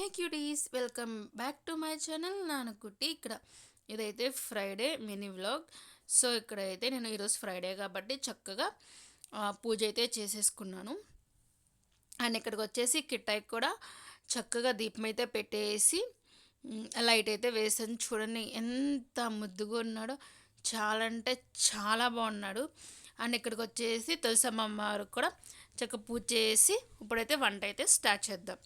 Hey cuties, welcome back to my channel Nanakutti. ఇక్కడ ఇదైతే Friday mini vlog. So ఇక్కడైతే నేను ఈరోజు ఫ్రైడే కాబట్టి చక్కగా పూజ అయితే చేసేసుకున్నాను. అండ్ ఇక్కడికి వచ్చేసి కిట్టాయికి కూడా చక్కగా దీపం అయితే పెట్టేసి లైట్ అయితే వేసాను. చూడండి ఎంత ముద్దుగా ఉన్నాడో, చాలా అంటే చాలా బాగున్నాడు. అండ్ ఇక్కడికి వచ్చేసి తులసమ్మ వారికి కూడా చక్కగా పూజ చేసి ఇప్పుడైతే వంట అయితే స్టార్ట్ చేద్దాం.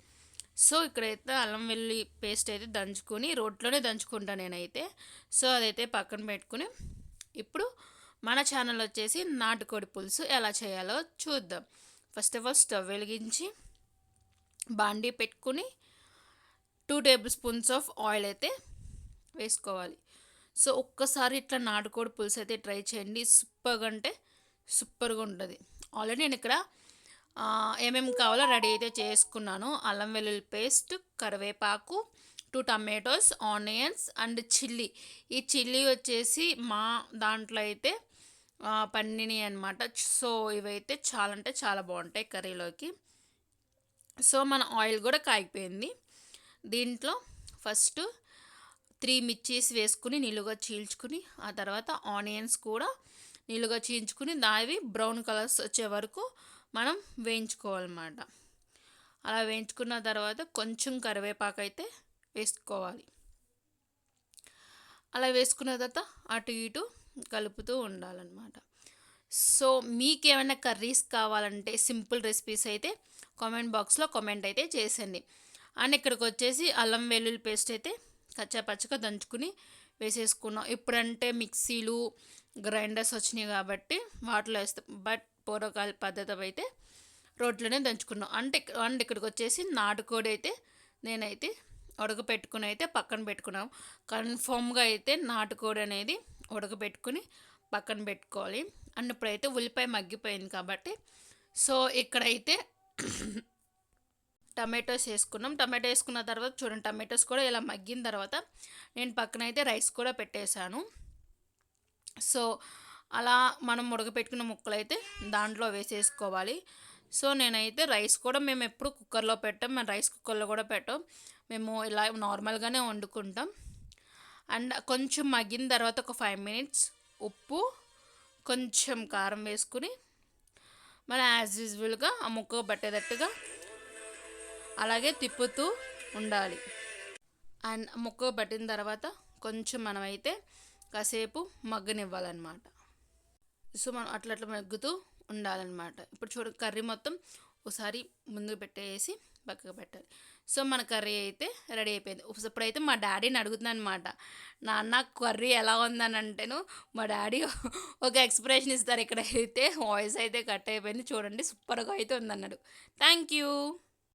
సో ఇక్కడైతే అల్లం వెల్లుల్లి పేస్ట్ అయితే దంచుకొని రోట్లోనే దంచుకుంటాను నేనైతే. సో అదైతే పక్కన పెట్టుకుని ఇప్పుడు మన ఛానల్ వచ్చేసి నాటుకోడి పులుసు ఎలా చేయాలో చూద్దాం. ఫస్ట్ ఆఫ్ ఆల్ స్టవ్ వెలిగించి బాండీ పెట్టుకుని 2 టేబుల్ స్పూన్స్ ఆఫ్ ఆయిల్ అయితే వేసుకోవాలి. సో ఒక్కసారి ఇట్లా నాటుకోడి పులుసు అయితే ట్రై చేయండి, సూపర్గా అంటే సూపర్గా ఉంటుంది. ఆల్రెడీ నేను ఇక్కడ ఏమేమి కావాలో రెడీ అయితే చేసుకున్నాను. అల్లం వెల్లుల్లి పేస్ట్, కరివేపాకు, 2 టమాటోస్, ఆనియన్స్ అండ్ చిల్లీ. ఈ చిల్లీ వచ్చేసి మా దాంట్లో అయితే పండినాయి అనమాట. సో ఇవైతే చాలా అంటే చాలా బాగుంటాయి కర్రీలోకి. సో మన ఆయిల్ కూడా కాగిపోయింది. దీంట్లో ఫస్ట్ 3 మిర్చీస్ వేసుకుని నిలువుగా చీల్చుకుని, ఆ తర్వాత ఆనియన్స్ కూడా నిలువుగా చీల్చుకుని దావి బ్రౌన్ కలర్స్ వచ్చే వరకు మనం వేయించుకోవాలన్నమాట. అలా వేయించుకున్న తర్వాత కొంచెం కరివేపాకు అయితే వేసుకోవాలి. అలా వేసుకున్న తర్వాత అటు ఇటు కలుపుతూ ఉండాలన్నమాట. సో మీకు ఏమైనా కర్రీస్ కావాలంటే సింపుల్ రెసిపీస్ అయితే కామెంట్ బాక్స్లో కామెంట్ అయితే చేసండి. అండ్ ఇక్కడికి వచ్చేసి అల్లం వెల్లుల్లి పేస్ట్ అయితే కచ్చాపచ్చగా దంచుకుని వేసేసుకున్నాం. ఇప్పుడంటే మిక్సీలు గ్రైండర్స్ వచ్చినాయి కాబట్టి వాటిలో వేస్తాం. బట్ పూర్వకాల పద్ధతి అయితే రోట్లోనే దంచుకున్నాం. అండ్ ఇక్కడికి వచ్చేసి నాటుకోడి అయితే నేనైతే ఉడకపెట్టుకుని అయితే పక్కన పెట్టుకున్నాం. కన్ఫామ్గా అయితే నాటుకోడి అనేది ఉడకబెట్టుకుని పక్కన పెట్టుకోవాలి. అండ్ ఇప్పుడైతే ఉల్లిపాయ మగ్గిపోయింది కాబట్టి సో ఇక్కడైతే టమాటోస్ వేసుకున్నాం. టమాటో వేసుకున్న తర్వాత చూడండి, టమాటోస్ కూడా ఇలా మగ్గిన తర్వాత నేను పక్కన అయితే రైస్ కూడా పెట్టేశాను. సో అలా మనం ఉడకపెట్టుకున్న ముక్కలు అయితే దాంట్లో వేసేసుకోవాలి. సో నేనైతే రైస్ కూడా మేము ఎప్పుడు కుక్కర్లో పెట్టాం, మేము రైస్ కుక్కర్లో కూడా పెట్టాం, మేము ఇలా నార్మల్గానే వండుకుంటాం. అండ్ కొంచెం మగ్గిన తర్వాత ఒక 5 మినిట్స్ ఉప్పు కొంచెం కారం వేసుకుని మన యాజ్ యూజువల్గా ఆ ముక్క పట్టేటట్టుగా అలాగే తిప్పుతూ ఉండాలి. అండ్ ముక్క పట్టిన తర్వాత కొంచెం మనమైతే కాసేపు మగ్గనివ్వాలన్నమాట. సో మనం అట్లా మగ్గుతూ ఉండాలన్నమాట. ఇప్పుడు చూడ కర్రీ మొత్తం ఒకసారి ముందుకు పెట్టేసి పక్కకు పెట్టాలి. సో మన కర్రీ అయితే రెడీ అయిపోయింది. ఇప్పుడైతే మా డాడీని అడుగుతున్నాను అనమాట, నాన్న కర్రీ ఎలా ఉందని అంటేను మా డాడీ ఒక ఎక్స్ప్రెషన్ ఇస్తారు. ఇక్కడ అయితే వాయిస్ అయితే కట్ అయిపోయింది, చూడండి సూపర్గా అయితే ఉందన్నాడు. Thank you.